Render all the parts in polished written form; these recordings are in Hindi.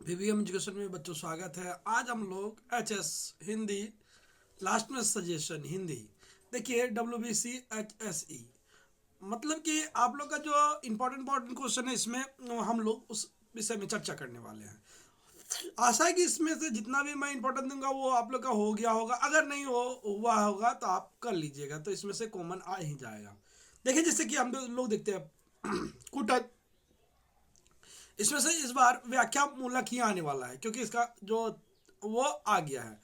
वीवीएम एजुकेशन में बच्चों स्वागत है। आज हम लोग एचएस हिंदी लास्ट में सजेशन हिंदी देखिए WBC HSE मतलब कि आप लोग का जो इम्पोर्टेंट क्वेश्चन है इसमें हम लोग उस विषय में चर्चा करने वाले हैं। आशा है कि इसमें से जितना भी मैं इम्पोर्टेंट दूंगा वो आप लोग का हो गया होगा, अगर नहीं हुआ होगा तो आप कर लीजिएगा, तो इसमें से कॉमन आ ही जाएगा। देखिए जैसे कि हम लोग देखते हैं कुटक, इसमें से इस बार व्याख्या मूलक ही आने वाला है क्योंकि इसका जो वो आ गया है,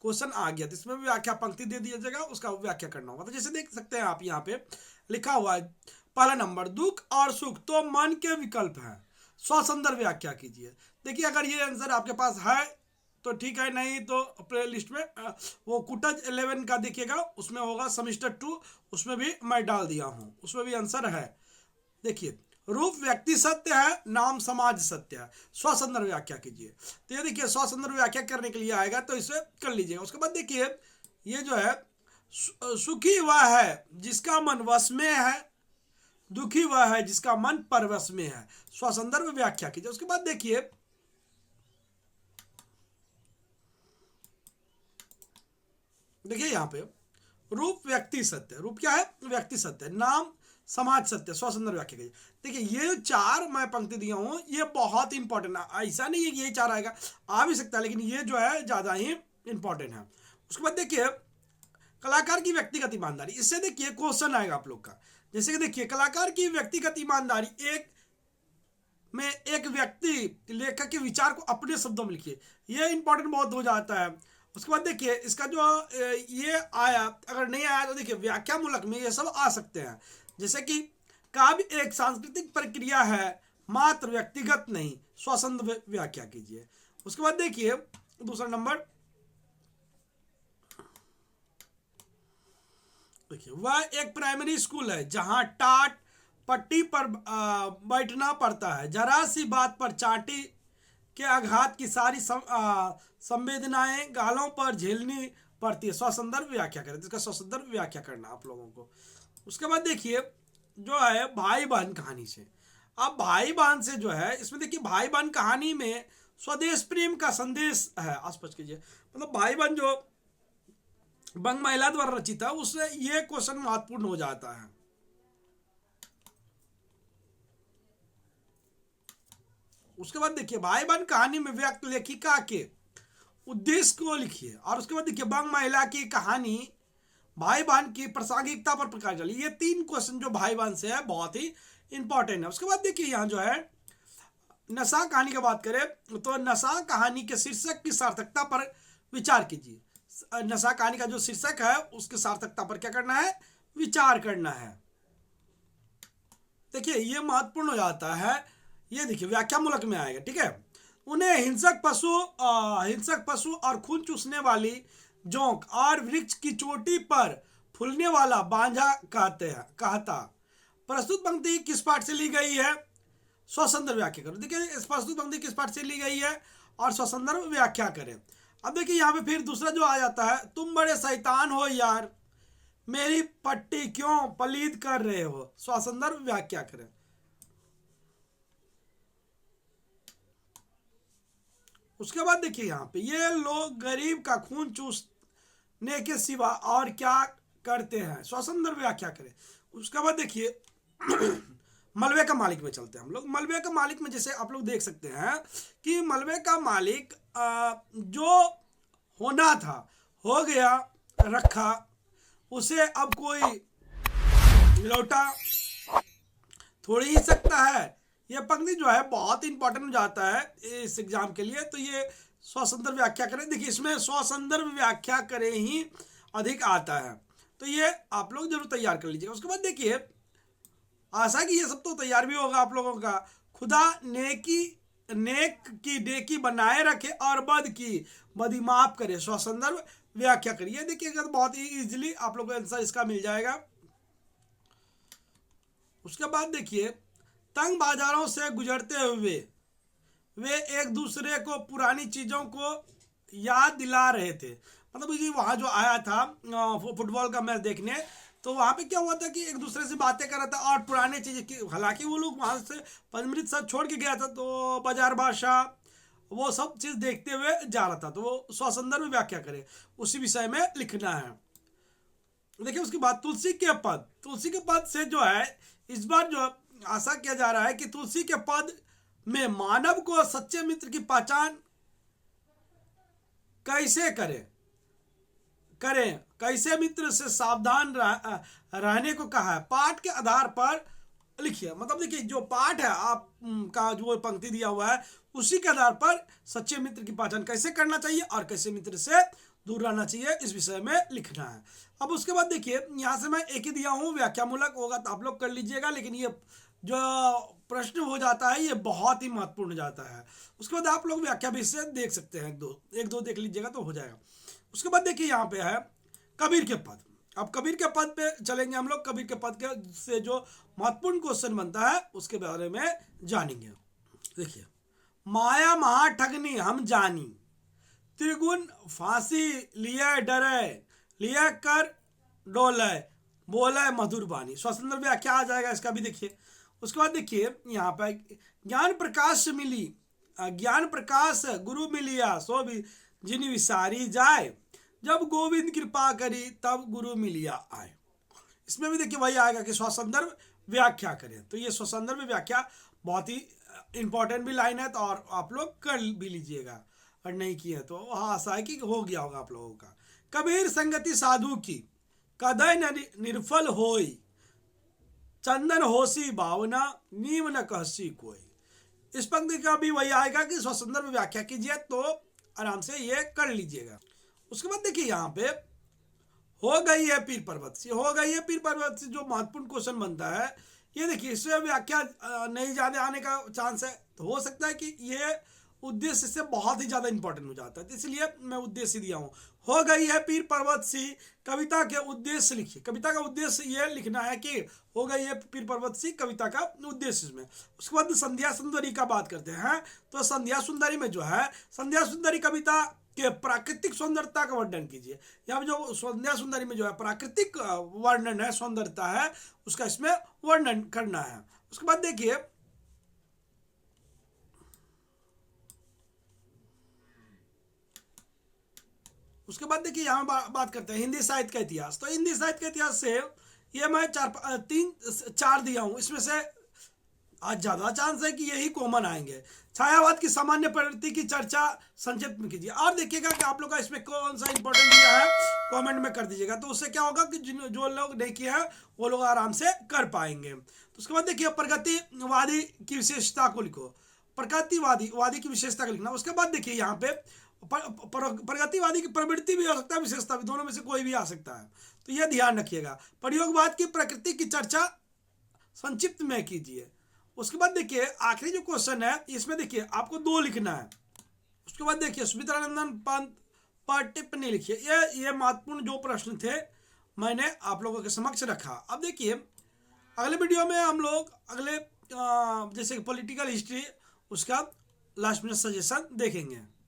क्वेश्चन आ गया, तो इसमें भी व्याख्या पंक्ति दे दिया जाएगा, उसका व्याख्या करना होगा। तो जैसे देख सकते हैं आप यहाँ पे लिखा हुआ है पहला नंबर, दुख और सुख तो मन के विकल्प है, स्वसंदर्भ व्याख्या कीजिए। देखिए अगर ये आंसर आपके पास है तो ठीक है, नहीं तो प्ले लिस्ट में वो कुटज 11 का देखिएगा, उसमें होगा सेमेस्टर 2, उसमें भी मैं डाल दिया हूँ, उसमें भी आंसर है। देखिए रूप व्यक्ति सत्य है, नाम समाज सत्य है, स्वसंदर्भ व्याख्या कीजिए। तो ये देखिए स्वसंदर्भ व्याख्या करने के लिए आएगा तो इसे कर लीजिएगा। उसके बाद देखिए ये जो है सुखी वह है जिसका मन वश में है, दुखी वह है जिसका मन परवश में है, स्वसंदर्भ व्याख्या कीजिए। उसके बाद देखिए यहाँ पे रूप व्यक्ति सत्य, रूप क्या है, व्यक्ति सत्य, नाम समाज सत्य, स्वसंदर्भ व्याख्या कीजिए। देखिए ये चार मैं पंक्ति दिया हूं, ये बहुत इंपॉर्टेंट है, ऐसा नहीं है कि ये चार आएगा, आ भी सकता है, लेकिन ये जो है ज्यादा ही इंपॉर्टेंट है। उसके बाद देखिए कलाकार की व्यक्तिगत ईमानदारी, इससे देखिए क्वेश्चन आएगा आप लोग का। जैसे कि देखिए कलाकार की व्यक्तिगत ईमानदारी एक व्यक्ति लेखक के विचार को अपने शब्दों में लिखिए, ये इंपॉर्टेंट बहुत हो जाता है। उसके बाद देखिए इसका जो ये आया, अगर नहीं आया तो देखिए व्याख्या मूलक में ये सब आ सकते हैं। जैसे कि काव्य एक सांस्कृतिक प्रक्रिया है, मात्र व्यक्तिगत नहीं, स्वसंदर्भ व्याख्या कीजिए। उसके बाद देखिए दूसरा नंबर, देखिए वह एक प्राइमरी स्कूल है जहां टाट पट्टी पर बैठना पड़ता है, जरा सी बात पर चाटी के आघात की सारी संवेदनाएं गालों पर झेलनी पड़ती है, स्वसंदर्भ व्याख्या करें। इसका स्वसंदर्भ व्याख्या करना आप लोगों को। उसके बाद देखिए जो है भाई बहन कहानी से, अब भाई बहन से जो है इसमें देखिए भाई बहन कहानी में स्वदेश प्रेम का संदेश है, स्पष्ट कीजिए। मतलब भाई बहन जो बंग महिला द्वारा रचित है, उससे ये क्वेश्चन महत्वपूर्ण हो जाता है। उसके बाद देखिए भाई बहन कहानी में व्यक्त लेखिका के उद्देश्य को लिखिए, और उसके बाद देखिए बंग महिला की कहानी भाई बहन की प्रासंगिकता पर प्रकाश डालिए। ये तीन क्वेश्चन जो भाई बहन से है बहुत ही इंपॉर्टेंट है। उसके बाद देखिए यहाँ जो है नशा कहानी की बात करें तो नशा कहानी के शीर्षक की सार्थकता पर विचार कीजिए। नशा कहानी का जो शीर्षक है उसकी सार्थकता पर क्या करना है, विचार करना है। देखिए ये महत्वपूर्ण हो जाता है, ये देखिए व्याख्या मूलक में आएगा, ठीक है। उन्हें हिंसक पशु और खून चूसने वाली जोंक और वृक्ष की चोटी पर फूलने वाला बांझा कहता। प्रस्तुत पंक्ति किस पाठ से ली गई है, स्वसंदर्भ व्याख्या करो। देखिए इस प्रस्तुत पंक्ति किस पाठ से ली गई है और स्वसंदर्भ व्याख्या करें। अब देखिए यहाँ पे फिर दूसरा जो आ जाता है, तुम बड़े शैतान हो यार, मेरी पट्टी क्यों पलीद कर रहे हो, स्वसंदर्भ व्याख्या करें। उसके बाद देखिए यहाँ पे ये लोग गरीब का खून चूसने के सिवा और क्या करते हैं, स्वसंदर्भ व्याख्या करें। उसके बाद देखिए मलबे का मालिक में चलते हैं हम लोग। मलबे का मालिक में जैसे आप लोग देख सकते हैं कि मलबे का मालिक जो होना था हो गया, रखा, उसे अब कोई लौटा थोड़ी ही सकता है। ये पंक्ति जो है बहुत इंपॉर्टेंट हो जाता है इस एग्जाम के लिए, तो ये स्वसंदर्भ व्याख्या करें। देखिए इसमें स्वसंदर्भ व्याख्या करें ही अधिक आता है, तो ये आप लोग जरूर तैयार कर लीजिएगा। उसके बाद देखिए आशा कि ये सब तो तैयार भी होगा आप लोगों का। खुदा नेक की नेकी बनाए रखे और बद की बदी माफ करे, स्वसंदर्भ व्याख्या करिए। देखिएगा तो बहुत ही इजीली आप लोगों को आंसर इसका मिल जाएगा। उसके बाद देखिए तंग बाजारों से गुजरते हुए वे एक दूसरे को पुरानी चीज़ों को याद दिला रहे थे। मतलब ये वहाँ जो आया था फुटबॉल का मैच देखने, तो वहाँ पे क्या हुआ था कि एक दूसरे से बातें कर रहा था और पुराने चीज़ें की, हालांकि वो लोग वहाँ से 5 मिनट सब छोड़ के गया था, तो बाजार बादशाह वो सब चीज देखते हुए जा रहा था, तो वो स्वसंदर्भ व्याख्या करे, उसी विषय में लिखना है। देखिए उसके बाद तुलसी के पद से जो है इस बार जो आशा किया जा रहा है कि तुलसी के पद में मानव को सच्चे मित्र की पहचान कैसे करें कैसे मित्र से सावधान रहने को कहा है, पाठ के आधार पर लिखिए। मतलब देखिए जो पाठ है आप का जो पंक्ति दिया हुआ है उसी के आधार पर सच्चे मित्र की पहचान कैसे करना चाहिए और कैसे मित्र से दूर रहना चाहिए, इस विषय में लिखना है। अब उसके बाद देखिए यहाँ से मैं एक ही दिया हूँ, व्याख्यामूलक होगा तो आप लोग कर लीजिएगा, लेकिन ये जो प्रश्न हो जाता है ये बहुत ही महत्वपूर्ण हो जाता है। उसके बाद आप लोग व्याख्या भी से देख सकते हैं, एक दो देख लीजिएगा तो हो जाएगा। उसके बाद देखिए यहाँ पे है कबीर के पद। अब कबीर के पद पे चलेंगे हम लोग, कबीर के पद के से जो महत्वपूर्ण क्वेश्चन बनता है उसके बारे में जानेंगे। देखिए माया महा ठगनी हम जानी, त्रिगुण फांसी लिए डरे, लिए कर डोले, बोले मधुर बानी। स्वतंत्र व्याख्या आ जाएगा इसका भी देखिए। उसके बाद देखिए यहाँ पे ज्ञान प्रकाश मिली, ज्ञान प्रकाश गुरु मिलिया, सो भी जिन विसारी जाए, जब गोविंद कृपा करी तब गुरु मिलिया आए। इसमें भी देखिए वही आएगा कि स्वसंदर्भ व्याख्या करें, तो ये स्वसंदर्भ व्याख्या बहुत ही इंपॉर्टेंट भी लाइन है, तो और आप लोग कर भी लीजिएगा, और नहीं किए तो हाँ आशा है कि हो गया होगा आप लोगों का। कबीर संगति साधु की कदय निर्फल होई, चंदन होसी भावना नीम न कहसी कोई। इस पंक्ति का भी वही आएगा कि स्वसंदर्भ व्याख्या कीजिए, तो आराम से ये कर लीजिएगा। उसके बाद देखिए यहाँ पे हो गई है पीर पर्वत से, हो गई है पीर पर्वत से जो महत्वपूर्ण क्वेश्चन बनता है, ये देखिए इससे व्याख्या नहीं ज्यादा आने का चांस है, तो हो सकता है कि ये उद्देश्य से बहुत ही ज्यादा इंपॉर्टेंट हो जाता है, तो इसलिए मैं उद्देश्य दिया हूँ। हो गई है पीर पर्वत सी, कविता के उद्देश्य लिखिए। कविता का उद्देश्य ये लिखना है कि हो गई है पीर पर्वत सी कविता का उद्देश्य इसमें। उसके बाद संध्या सुंदरी का बात करते हैं, तो संध्या सुंदरी में जो है संध्या सुंदरी कविता के प्राकृतिक सौंदर्यता का वर्णन कीजिए। यहाँ जो संध्या सुंदरी में जो है प्राकृतिक वर्णन है, सौंदर्यता है, उसका इसमें वर्णन करना है। उसके बाद देखिए यहाँ बात करते हैं हिंदी साहित्य का इतिहास। तो हिंदी साहित्य के इतिहास से ये मैं चार दिया हूँ, इसमें से आज ज्यादा चांस है कि यही कॉमन आएंगे। छायावाद की सामान्य प्रवृत्ति की चर्चा संक्षिप्त में कीजिए। और देखिएगा कि आप लोग का इसमें कौन सा इंपॉर्टेंट दिया है कमेंट में कर दीजिएगा, तो उससे क्या होगा कि जो लोग नहीं किया है वो लोग आराम से कर पाएंगे। तो उसके बाद देखिए प्रगतिवादी की विशेषता को लिखो, प्रगतिवादी की विशेषता को लिखना। उसके बाद देखिए यहाँ पे प्रगतिवादी की प्रवृत्ति भी हो सकता है, विशेषता भी, दोनों में से कोई भी आ सकता है, तो यह ध्यान रखिएगा। प्रयोगवाद की प्रकृति की चर्चा संक्षिप्त में कीजिए। उसके बाद देखिए आखिरी जो क्वेश्चन है इसमें देखिए आपको 2 लिखना है। उसके बाद देखिए सुमित्रानंदन पंत पर टिप्पणी लिखिए। ये महत्वपूर्ण जो प्रश्न थे मैंने आप लोगों के समक्ष रखा। अब देखिए अगले वीडियो में हम लोग अगले जैसे पॉलिटिकल हिस्ट्री उसका लास्ट मिनट सजेशन देखेंगे।